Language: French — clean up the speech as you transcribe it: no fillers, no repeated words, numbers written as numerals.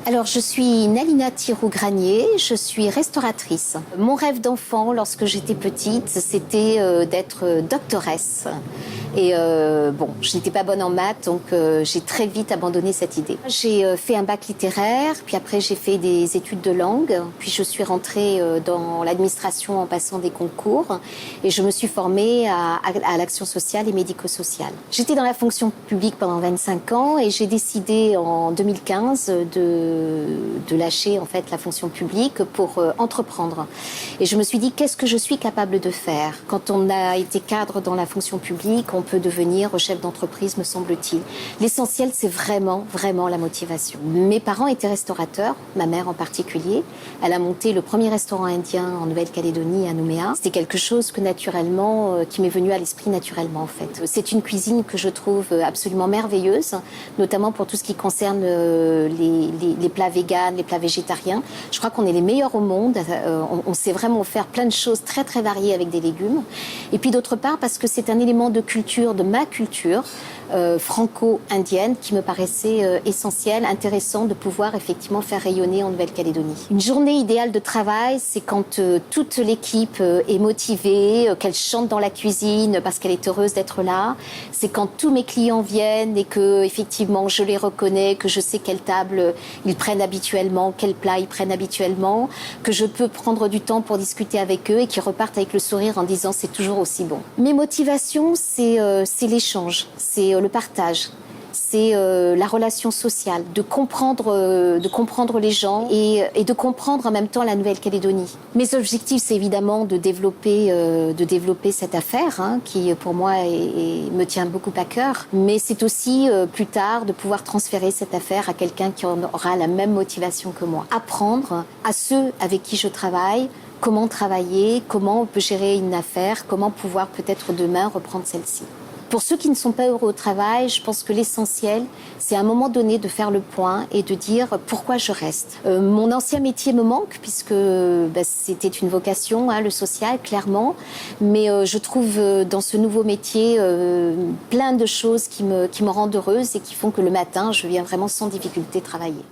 Alors, je suis Nalina Thirou-Granier, je suis restauratrice. Mon rêve d'enfant, lorsque j'étais petite, c'était d'être doctoresse. Et je n'étais pas bonne en maths, donc j'ai très vite abandonné cette idée. J'ai fait un bac littéraire, puis après j'ai fait des études de langue, puis je suis rentrée dans l'administration en passant des concours, et je me suis formée à l'action sociale et médico-sociale. J'étais dans la fonction publique pendant 25 ans, et j'ai décidé en 2015 de lâcher en fait la fonction publique pour entreprendre. Et je me suis dit, qu'est-ce que je suis capable de faire? Quand on a été cadre dans la fonction publique, on peut devenir chef d'entreprise, me semble-t-il. L'essentiel, c'est vraiment la motivation. Mes parents étaient restaurateurs, ma mère en particulier. Elle a monté le premier restaurant indien en Nouvelle-Calédonie, à Nouméa. C'était quelque chose que naturellement, qui m'est venu à l'esprit naturellement en fait. C'est une cuisine que je trouve absolument merveilleuse, notamment pour tout ce qui concerne les plats véganes, les plats végétariens. Je crois qu'on est les meilleurs au monde. On sait vraiment faire plein de choses très variées avec des légumes. Et puis d'autre part, parce que c'est un élément de culture, de ma culture franco-indienne qui me paraissait essentiel, intéressant de pouvoir effectivement faire rayonner en Nouvelle-Calédonie. Une journée idéale de travail, c'est quand toute l'équipe est motivée, qu'elle chante dans la cuisine parce qu'elle est heureuse d'être là. C'est quand tous mes clients viennent et que effectivement je les reconnais, que je sais quelle table ils prennent habituellement, quel plat ils prennent habituellement, que je peux prendre du temps pour discuter avec eux et qu'ils repartent avec le sourire en disant c'est toujours aussi bon. Mes motivations, c'est l'échange, c'est le partage, c'est la relation sociale, de comprendre les gens et de comprendre en même temps la Nouvelle-Calédonie. Mes objectifs, c'est évidemment de développer cette affaire qui, pour moi, me tient beaucoup à cœur. Mais c'est aussi, plus tard, de pouvoir transférer cette affaire à quelqu'un qui aura la même motivation que moi. Apprendre à ceux avec qui je travaille comment travailler, comment on peut gérer une affaire, comment pouvoir peut-être demain reprendre celle-ci. Pour ceux qui ne sont pas heureux au travail, je pense que l'essentiel, c'est à un moment donné de faire le point et de dire pourquoi je reste. Mon ancien métier me manque puisque c'était une vocation, le social, clairement. Mais je trouve dans ce nouveau métier plein de choses qui me rendent heureuse et qui font que le matin, je viens vraiment sans difficulté travailler.